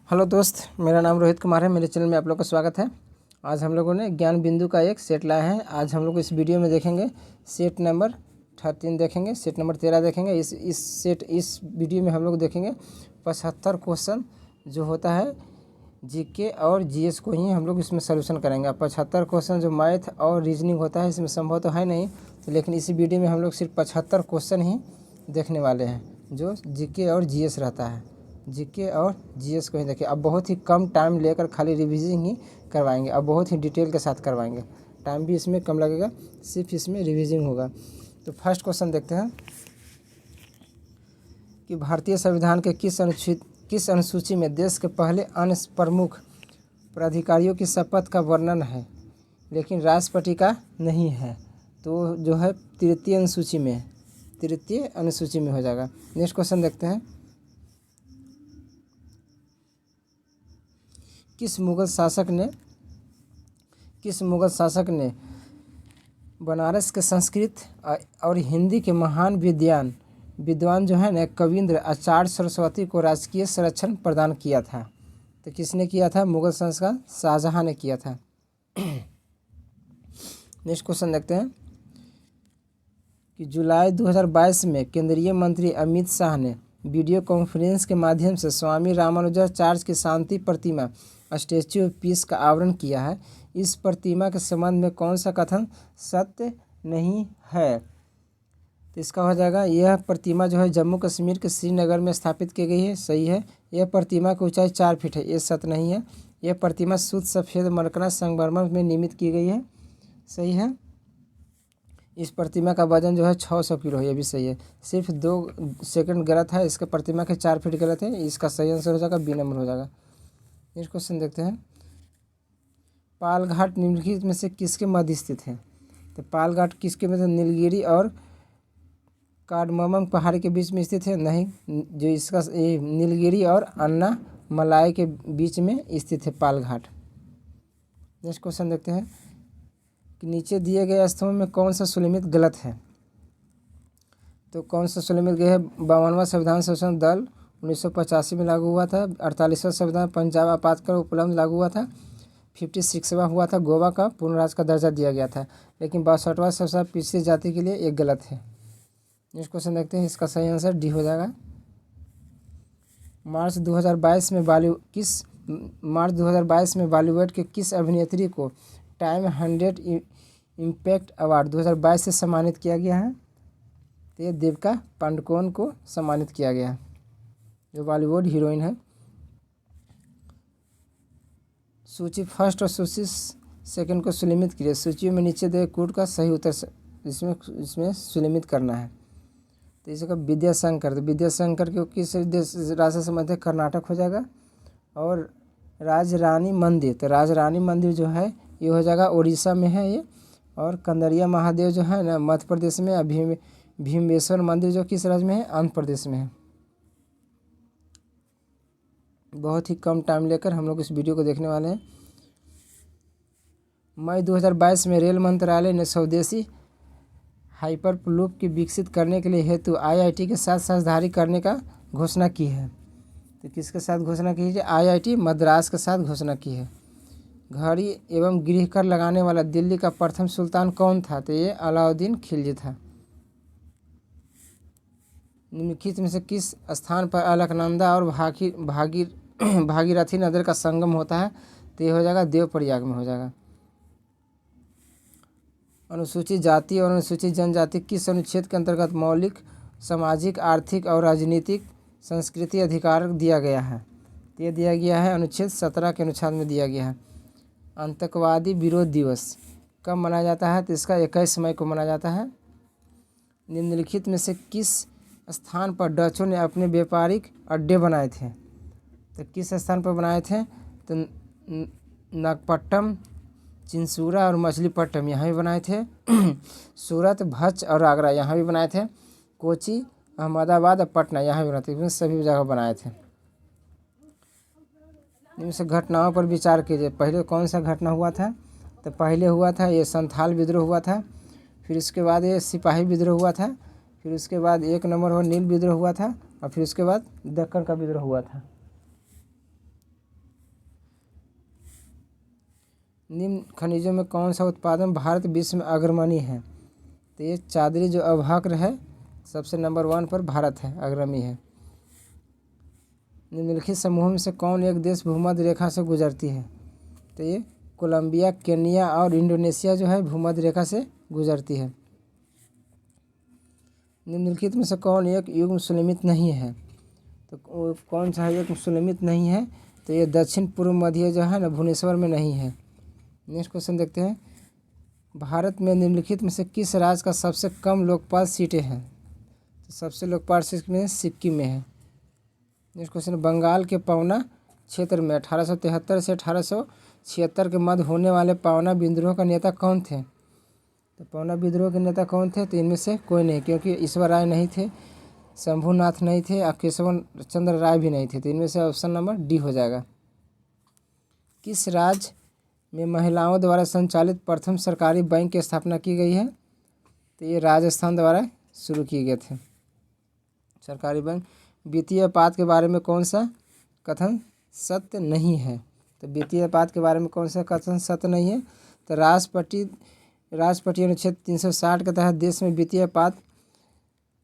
Hello दोस्त, मेरा नाम रोहित कुमार है। मेरे चैनल में आप लोग का स्वागत है। आज हम लोगों ने ज्ञान बिंदु का एक सेट लाया है। आज हम लोग इस वीडियो में देखेंगे सेट नंबर 13 देखेंगे, सेट नंबर 13 देखेंगे। इस वीडियो में हम लोग देखेंगे 75 क्वेश्चन जो होता है जीके और जीएस को ही हम लोग इसमें सोल्यूशन करेंगे। 75 क्वेश्चन जो मैथ और रीजनिंग होता है इसमें संभव तो है नहीं, तो लेकिन इसी वीडियो में हम लोग सिर्फ 75 क्वेश्चन ही देखने वाले हैं जो जीके और जीएस रहता है। जीके और जीएस को ही देखिए। अब बहुत ही कम टाइम लेकर खाली रिविजन ही करवाएंगे। अब बहुत ही डिटेल के साथ करवाएंगे, टाइम भी इसमें कम लगेगा, सिर्फ इसमें रिविजन होगा। तो फर्स्ट क्वेश्चन देखते हैं कि भारतीय संविधान के किस अनुसूची में देश के पहले अन्य प्रमुख प्राधिकारियों की शपथ का वर्णन है लेकिन राष्ट्रपति का नहीं है? तो जो है तृतीय अनुसूची में हो जाएगा। नेक्स्ट क्वेश्चन देखते हैं, किस मुगल शासक ने बनारस के संस्कृत और हिंदी के महान विद्वान जो है ना कविंद्र आचार्य सरस्वती को राजकीय संरक्षण प्रदान किया था? तो किसने किया था? मुगल शासक शाहजहां ने किया था। नेक्स्ट क्वेश्चन देखते हैं कि जुलाई 2022 में केंद्रीय मंत्री अमित शाह ने वीडियो कॉन्फ्रेंस के माध्यम से स्वामी रामानुजाचार्य की शांति प्रतिमा स्टैच्यू ऑफ पीस का आवरण किया है। इस प्रतिमा के संबंध में कौन सा कथन सत्य नहीं है? तो इसका हो जाएगा, यह प्रतिमा जो है जम्मू कश्मीर के श्रीनगर में स्थापित की गई है। सही है। यह प्रतिमा की ऊंचाई 4 फीट है। ये सत्य नहीं है। यह प्रतिमा शुद्ध सफ़ेद मरकरा संगमरमर में निर्मित की गई है। सही है। इस प्रतिमा का वजन जो है 600 किलो है। ये भी सही है। सिर्फ 2 सेकंड गलत है। इसके प्रतिमा के 4 फीट गलत है। इसका सही आंसर हो जाएगा बी नंबर हो जाएगा। नेक्स्ट क्वेश्चन देखते हैं, पालघाट निम्नलिखित में से किसके मध्य स्थित है? तो पालघाट किसके मध्य? नीलगिरी और कार्डमम पहाड़ी के बीच में स्थित है? नहीं, जो इसका नीलगिरी और अन्नामलाई के बीच में स्थित है पालघाट। नेक्स्ट क्वेश्चन देखते हैं कि नीचे दिए गए स्तंभ में कौन सा सुलिमित गलत है? तो कौन सा सुलिमित गया है? 52वां संविधान संशोधन दल 1985 में लागू हुआ था। 48वां संविधान पंजाब आपातकाल उपलब्ध लागू हुआ था। 56वां हुआ था गोवा का पूर्ण राज्य का दर्जा दिया गया था। लेकिन 62वां संविधान पिछड़ी जाति के लिए एक गलत है। नेक्स्ट क्वेश्चन देखते हैं, इसका सही आंसर डी हो जाएगा। मार्च 2022 में बॉलीवुड के किस अभिनेत्री को टाइम 100 इम्पैक्ट अवार्ड 2022 से सम्मानित किया गया है? तो ये देविका पादुकोण को सम्मानित किया गया है, जो बॉलीवुड हीरोइन है। सूची फर्स्ट और सूची सेकंड को सुलिमित कीजिए। सूची में नीचे दिए कोड का सही उत्तर इसमें सुलिमित करना है। तो इसका विद्याशंकर, तो विद्याशंकर के किस राज्य से संबंधित है? कर्नाटक हो जाएगा। और राजरानी मंदिर, तो राजरानी मंदिर जो है ये हो जाएगा उड़ीसा में है ये। और कंदरिया महादेव जो है ना मध्य प्रदेश में। भीमेश्वर मंदिर जो किस राज्य में है? आंध्र प्रदेश में है। बहुत ही कम टाइम लेकर हम लोग इस वीडियो को देखने वाले हैं। मई 2022 में रेल मंत्रालय ने स्वदेशी हाइपरलूप की विकसित करने के लिए हेतु आईआईटी के साथ साझेदारी करने का घोषणा की है। तो किसके साथ घोषणा की है? आईआईटी मद्रास के साथ घोषणा की है। घड़ी एवं गृहकर लगाने वाला दिल्ली का प्रथम सुल्तान कौन था? तो ये अलाउद्दीन खिलजी था। निम्नलिखित में से किस स्थान पर अलकनंदा और भागीरथी नदी का संगम होता है? तो ये हो जाएगा देवप्रयाग में हो जाएगा। अनुसूचित जाति और अनुसूचित जनजाति किस अनुच्छेद के अंतर्गत मौलिक सामाजिक आर्थिक और राजनीतिक संस्कृति अधिकार दिया गया है? तो ये दिया गया है अनुच्छेद 17 के अनुच्छेद में दिया गया है। आतंकवादी विरोध दिवस कब मनाया जाता है? तो इसका 21 मई को मनाया जाता है। निम्नलिखित में से किस स्थान पर डचों ने अपने व्यापारिक अड्डे बनाए थे? तो किस स्थान पर बनाए थे? तो नागपट्टनम, चिंसूरा और मछलीपट्टनम यहाँ भी बनाए थे। सूरत, भच और आगरा यहाँ भी बनाए थे। कोची, अहमदाबाद और पटना यहाँ भी बनाए थे। सभी जगह बनाए थे। इनमें से घटनाओं पर विचार कीजिए। पहले कौन सा घटना हुआ था? तो पहले हुआ था ये संथाल विद्रोह हुआ था। फिर उसके बाद ये सिपाही विद्रोह हुआ था। फिर उसके बाद 1 नंबर हो नील विद्रोह हुआ था। और फिर उसके बाद दक्कन का विद्रोह हुआ था। निम्न खनिजों में कौन सा उत्पादन भारत विश्व में अग्रणी है? तो ये चादरी जो अवक्र है सबसे नंबर 1 पर भारत है, अग्रणी है। निम्नलिखित समूहों में से कौन एक देश भूमध्य रेखा से गुजरती है? तो ये कोलंबिया, केन्या और इंडोनेशिया जो है भूमध्य रेखा से गुजरती है। निम्नलिखित में से कौन एक युग्म सुलेमित नहीं है? तो कौन सा युग्म सुलेमित नहीं है? तो ये दक्षिण पूर्व मध्य जो है ना भुवनेश्वर में नहीं है। नेक्स्ट क्वेश्चन देखते हैं, भारत में निम्नलिखित में से किस राज्य का सबसे कम लोकपाल सीटें हैं? तो सबसे लोकपाल सीट में सिक्किम में है। नेक्स्ट क्वेश्चन, बंगाल के पवना क्षेत्र में 1873 से 1876 के मध्य होने वाले पवना विद्रोह का नेता कौन थे? तो पवना विद्रोह के नेता कौन थे? तो इनमें से कोई नहीं, क्योंकि ईश्वर राय नहीं थे, शंभुनाथ नहीं थे और केशव चंद्र राय भी नहीं थे। तो इनमें से ऑप्शन नंबर डी हो जाएगा। किस राज्य में महिलाओं द्वारा संचालित प्रथम सरकारी बैंक की स्थापना की गई है? तो ये राजस्थान द्वारा शुरू किए गए थे सरकारी बैंक। वित्तीय आपात के बारे में कौन सा कथन सत्य नहीं है? तो वित्तीय आपात के बारे में कौन सा कथन सत्य नहीं है? तो राष्ट्रपति अनुच्छेद 360 के तहत देश में वित्तीय आपात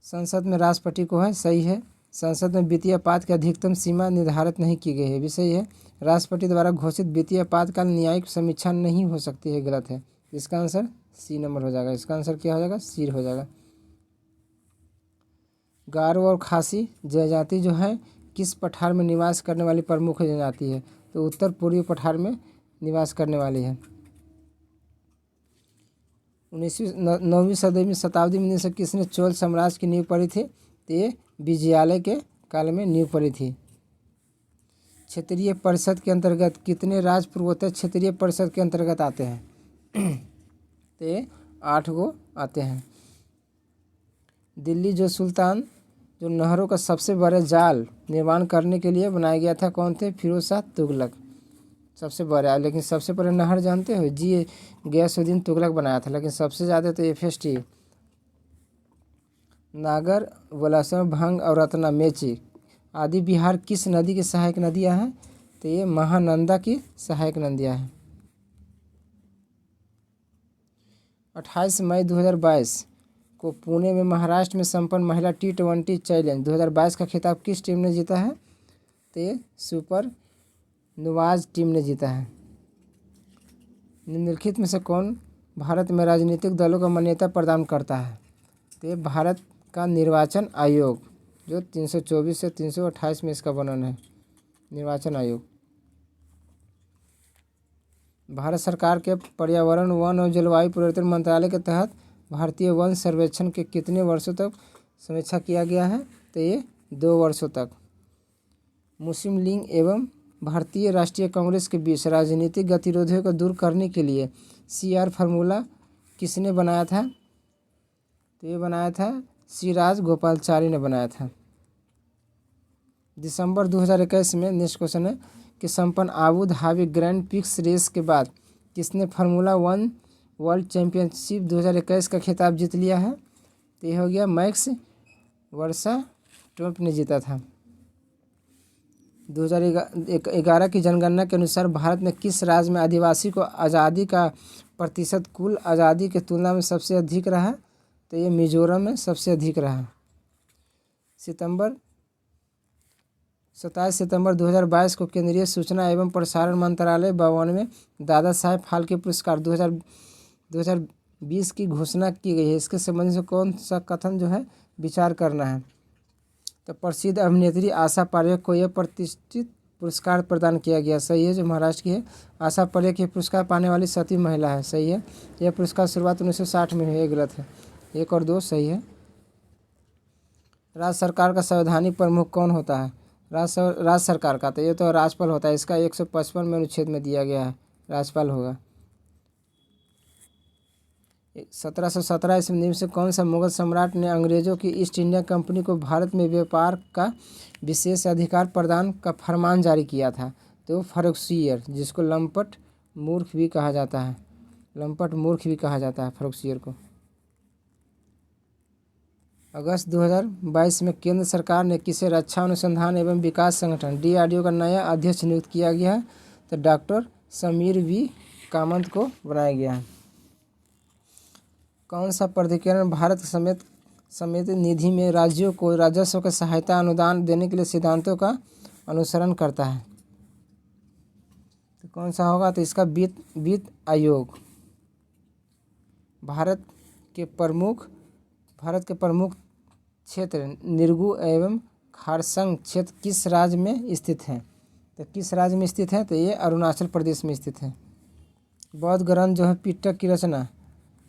संसद में राष्ट्रपति को है, सही है। संसद में वित्तीय आपात की अधिकतम सीमा निर्धारित नहीं की गई है, भी सही है। राष्ट्रपति द्वारा घोषित वित्तीय आपातकाल न्यायिक समीक्षा नहीं हो सकती है, गलत है। इसका आंसर सी नंबर हो जाएगा। इसका आंसर क्या हो जाएगा? सी हो जाएगा। गारो और खासी जनजाति जो है किस पठार में निवास करने वाली प्रमुख जनजाति है? तो उत्तर पूर्वी पठार में निवास करने वाली है। 9वीं शताब्दी में से किसने चोल साम्राज्य की नींव पड़ी थी? तो ये विजयालय के काल में नींव पड़ी थी। क्षेत्रीय परिषद के अंतर्गत कितने राज्य पूर्वोत्तर क्षेत्रीय परिषद के अंतर्गत आते हैं? तो ये 8 गो आते हैं। दिल्ली जो सुल्तान जो नहरों का सबसे बड़े जाल निर्माण करने के लिए बनाया गया था, कौन थे? फिरोज शाह तुगलक सबसे बड़ा। लेकिन सबसे बड़े नहर जानते हो? जी गयासुद्दीन तुगलक बनाया था, लेकिन सबसे ज़्यादा तो एफएसटी। नागर, वलासम, भंग और रत्ना मेची आदि बिहार किस नदी की सहायक नदियां हैं? तो ये महानंदा की सहायक नदियां हैं। 28 मई 2022 को पुणे में महाराष्ट्र में संपन्न महिला T20 चैलेंज 2022 का खिताब किस टीम ने जीता है? तो ये सुपर नुवाज टीम ने जीता है। निम्नलिखित में से कौन भारत में राजनीतिक दलों को मान्यता प्रदान करता है? तो ये भारत का निर्वाचन आयोग जो 324 से 328 में इसका वर्णन है, निर्वाचन आयोग। भारत सरकार के पर्यावरण, वन और जलवायु परिवर्तन मंत्रालय के तहत भारतीय वन सर्वेक्षण के कितने वर्षों तक समीक्षा किया गया है? तो ये 2 वर्षों तक। मुस्लिम लीग एवं भारतीय राष्ट्रीय कांग्रेस के बीच राजनीतिक गतिरोधियों को दूर करने के लिए CR फार्मूला किसने बनाया था? तो ये बनाया था श्री राजगोपालाचारी ने बनाया था। दिसंबर 2021 में नेक्स्ट क्वेश्चन है कि संपन्न Abu Dhabi grand prix race के बाद किसने फार्मूला 1 वर्ल्ड चैंपियनशिप 2021 का खिताब जीत लिया है? तो ये हो गया मैक्स वर्स्टैपेन ने जीता था। 2011 की जनगणना के अनुसार भारत में किस राज्य में आदिवासी को आज़ादी का प्रतिशत कुल आज़ादी की तुलना में सबसे अधिक रहा? तो ये मिजोरम में सबसे अधिक रहा। 27 सितंबर 2022 को केंद्रीय सूचना एवं प्रसारण मंत्रालय भवन में दादा साहेब फाल्के पुरस्कार 2020 की घोषणा की गई है। इसके संबंध से कौन सा कथन जो है विचार करना है? तो प्रसिद्ध अभिनेत्री आशा पारेख को यह प्रतिष्ठित पुरस्कार प्रदान किया गया, सही है। जो महाराष्ट्र की है, आशा पारेख ये पुरस्कार पाने वाली 7वीं महिला है, सही है। यह पुरस्कार शुरुआत 1960 में हुई है, गलत है। 1 और 2 सही है। राज्य सरकार का संवैधानिक प्रमुख कौन होता है? राज्य सरकार का तो ये तो राज्यपाल होता है। इसका 155 में अनुच्छेद में दिया गया है, राज्यपाल होगा। 1717 ईस्वी से कौन सा मुगल सम्राट ने अंग्रेजों की ईस्ट इंडिया कंपनी को भारत में व्यापार का विशेष अधिकार प्रदान का फरमान जारी किया था? तो फर्रुखसियर, जिसको लंपट मूर्ख भी कहा जाता है, फर्रुखसियर को। अगस्त 2022 में केंद्र सरकार ने किसे रक्षा अनुसंधान एवं विकास संगठन DRDO का नया अध्यक्ष नियुक्त किया गया है? तो डॉक्टर समीर V कामत को बनाया गया है। कौन सा प्राधिकरण भारत समेत निधि में राज्यों को राजस्व का सहायता अनुदान देने के लिए सिद्धांतों का अनुसरण करता है? तो कौन सा होगा? तो इसका वित्त आयोग। भारत के प्रमुख क्षेत्र निर्गु एवं खारसंग क्षेत्र किस राज्य में स्थित है? तो किस राज्य में स्थित है? तो ये अरुणाचल प्रदेश में स्थित है। बौद्ध ग्रंथ जो है पिटक की रचना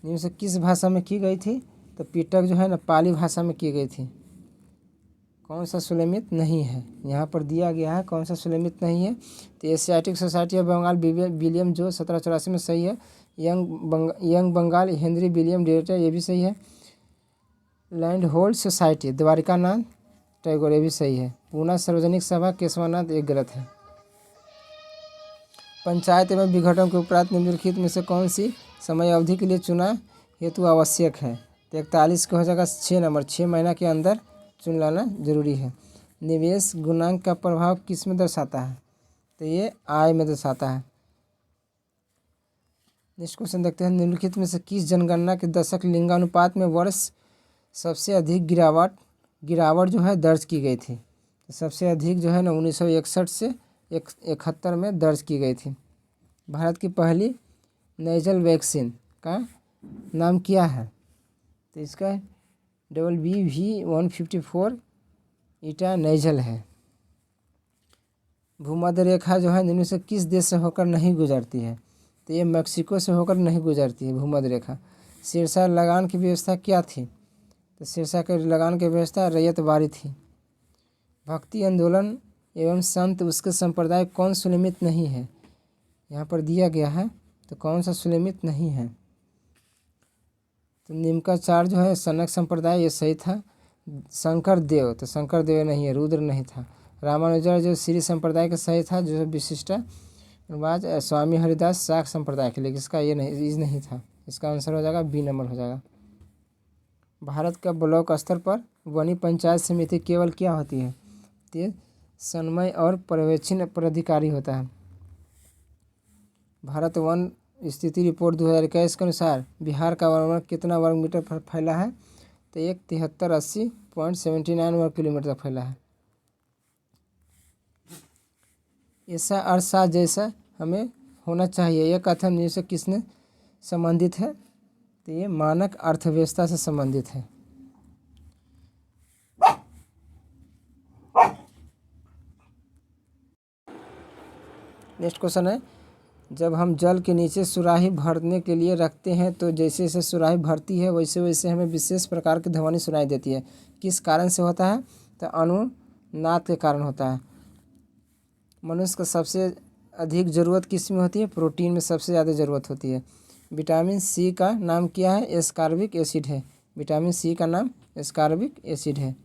इनमें से किस भाषा में की गई थी? तो पिटक जो है ना पाली भाषा में की गई थी। कौन सा सुलेमित नहीं है? यहाँ पर दिया गया है कौन सा सुलेमित नहीं है। तो Asiatic society of Bengal William जो 1784 में सही है। यंग बंगाल हेनरी विलियम डेटा ये भी सही है। Land hold society Dwarkanath Tagore ये भी सही है। पूना सार्वजनिक सभा केशवानंद एक गलत है। पंचायत एवं विघटन के उपरांत निम्नलिखित में से कौन सी समय अवधि के लिए चुनाव हेतु आवश्यक है? तो 41 को हो जाएगा 6 नंबर 6 महीना के अंदर चुन लाना जरूरी है। निवेश गुणांक का प्रभाव किस में दर्शाता है? तो ये आय में दर्शाता है। नेक्स्ट क्वेश्चन देखते हैं। निम्नलिखित में से किस जनगणना के दशक लिंगानुपात में वर्ष सबसे अधिक गिरावट जो है दर्ज की गई थी? तो सबसे अधिक जो है ना 1961 से 71 में दर्ज की गई थी। भारत की पहली नेजल वैक्सीन का नाम क्या है? तो इसका BBV154 ईटा नेजल है। भूमध्य रेखा जो है निम्न से किस देश से होकर नहीं गुजरती है? तो ये मेक्सिको से होकर नहीं गुजरती है भूमध्य रेखा। सिरसा लगान की व्यवस्था क्या थी? तो सिरसा के लगान की व्यवस्था रैयतवाड़ी थी। भक्ति आंदोलन एवं संत उसके संप्रदाय कौन सुनियमित नहीं है? यहाँ पर दिया गया है तो कौन सा सुनियमित नहीं है? तो निम्काचार्य जो है सनक संप्रदाय ये सही था। शंकर देव तो शंकर देव नहीं है, रुद्र नहीं था। रामानुजर जो श्री संप्रदाय का सही था जो विशिष्टाद्वैत स्वामी हरिदास शाक्त संप्रदाय के लिए, इसका ये नहीं था। इसका आंसर हो जाएगा बी नंबर हो जाएगा। भारत का ब्लॉक स्तर पर वनी पंचायत समिति केवल क्या होती है? तो सन्मय और पर्यवेक्षण प्राधिकारी होता है। भारत वन स्थिति रिपोर्ट 2021 के अनुसार बिहार का वन कितना वर्ग मीटर पर फैला है? तो 7380.79 वर्ग किलोमीटर फैला है। ऐसा अरसा जैसा हमें होना चाहिए यह कथन निम्न से किसने संबंधित है? तो ये मानक अर्थव्यवस्था से संबंधित है। नेक्स्ट क्वेश्चन है, जब हम जल के नीचे सुराही भरने के लिए रखते हैं तो जैसे जैसे सुराही भरती है वैसे वैसे हमें विशेष प्रकार की ध्वनि सुनाई देती है। किस कारण से होता है? तो अनुनाद के कारण होता है। मनुष्य को सबसे अधिक ज़रूरत किस में होती है? प्रोटीन में सबसे ज़्यादा ज़रूरत होती है। विटामिन सी का नाम क्या है? एस्कॉर्बिक एसिड है। विटामिन सी का नाम एस्कॉर्बिक एसिड है।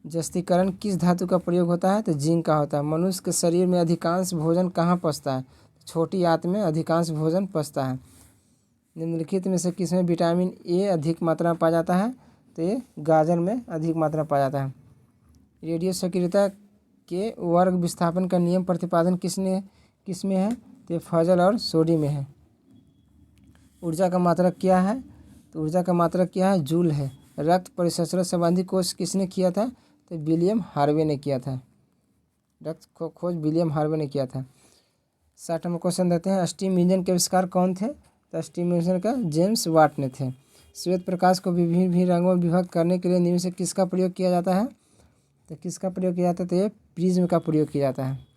जस्तीकरण किस धातु का प्रयोग होता है? तो जिंक का होता है। मनुष्य के शरीर में अधिकांश भोजन कहाँ पचता है? छोटी आंत में अधिकांश भोजन पचता है। निम्नलिखित में से किसमें विटामिन ए अधिक मात्रा में पाया जाता है? तो ये गाजर में अधिक मात्रा में पाया जाता है। रेडियो सक्रियता के वर्ग विस्थापन का नियम प्रतिपादन किसमें है? तो फजल और सोडी में है। ऊर्जा का मात्रक क्या है? तो ऊर्जा का मात्रक क्या है? जूल है। रक्त परिसंचरण संबंधी खोज किसने किया था? तो विलियम हार्वे ने किया था। रक्त खोज विलियम हार्वे ने किया था। 60 नंबर क्वेश्चन देते हैं, स्टीम इंजन के आविष्कार कौन थे? तो स्टीम इंजन का जेम्स वाट ने थे। श्वेत प्रकाश को विभिन्न रंगों में विभक्त करने के लिए निम्न से किसका प्रयोग किया जाता है? तो किसका प्रयोग किया जाता है? तो ये प्रिज्म का प्रयोग किया जाता है।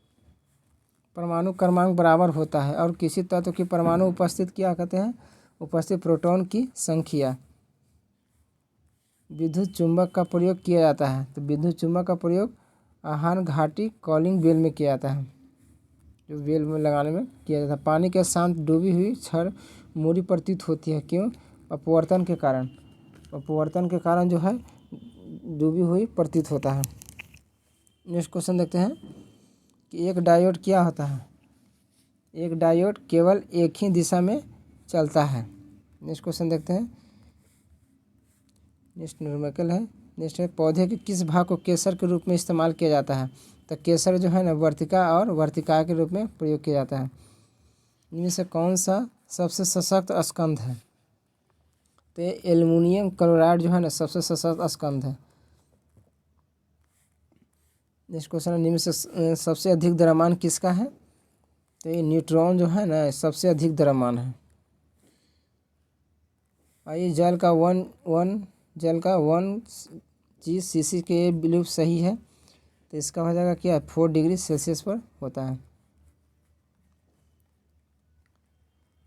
परमाणु क्रमांक बराबर होता है और किसी तत्व की परमाणु उपस्थित क्या कहते हैं? उपस्थित प्रोटॉन की संख्या। विद्युत चुंबक का प्रयोग किया जाता है। तो विद्युत चुंबक का प्रयोग आहान घाटी कॉलिंग बेल में किया जाता है, जो बेल में लगाने में किया जाता है। पानी के शांत डूबी हुई छड़ मूरी प्रतीत होती है, क्यों? अपवर्तन के कारण। अपवर्तन के कारण जो है डूबी हुई प्रतीत होता है। नेक्स्ट क्वेश्चन देखते हैं कि एक डायोड क्या होता है? एक डायोड केवल एक ही दिशा में चलता है। नेक्स्ट क्वेश्चन देखते हैं। नेक्स्ट न्यूमेरिकल है। नेक्स्ट है, पौधे के किस भाग को केसर के रूप में इस्तेमाल किया जाता है? तो केसर जो है ना वर्तिका और वर्तिका के रूप में प्रयोग किया जाता है। इनमें से कौन सा सबसे सशक्त स्कंध है? तो ये एल्युमिनियम क्लोराइड जो है ना सबसे सशक्त स्कंध है। नेक्स्ट क्वेश्चन है, निम्न से सबसे अधिक द्रव्यमान किसका है? तो ये न्यूट्रॉन जो है ना सबसे अधिक द्रव्यमान है। आइए, जल का 1 cc के बिल्कुल सही है, तो इसका हो जाएगा क्या, 4 डिग्री सेल्सियस पर होता है।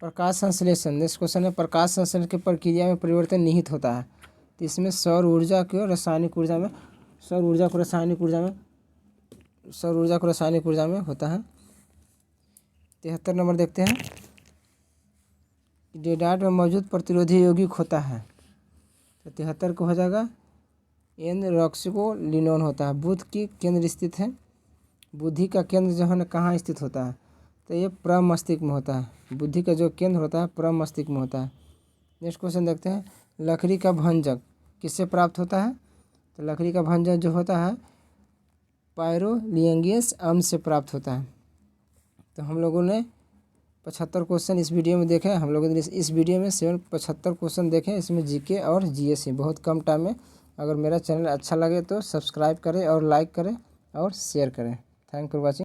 प्रकाश संश्लेषण, नेक्स्ट क्वेश्चन है, प्रकाश संश्लेषण की प्रक्रिया में परिवर्तन निहित होता है। तो इसमें सौर ऊर्जा को रासायनिक ऊर्जा में होता है। 73 नंबर देखते हैं, डेटाट में मौजूद प्रतिरोधी यौगिक होता है। तो 73 को हो जाएगा N-रॉक्सिकोलिनोन होता है। बुध की केंद्र स्थित है, बुद्धि का केंद्र जो है ना कहाँ स्थित होता है? तो ये प्रमस्तिष्क में होता है। बुद्धि का जो केंद्र होता है प्रमस्तिष्क में होता है। नेक्स्ट क्वेश्चन देखते हैं, लकड़ी का भंजक किससे प्राप्त होता है? तो लकड़ी का भंजक जो होता है पायरोलियंगेस अम्ल से प्राप्त होता है। तो हम लोगों ने 75 क्वेश्चन इस वीडियो में देखे। हम लोगों ने इस वीडियो में 75 क्वेश्चन देखे। इसमें जीके और जीएस बहुत कम टाइम में। अगर मेरा चैनल अच्छा लगे तो सब्सक्राइब करें और लाइक करें और शेयर करें। Thank you for watching.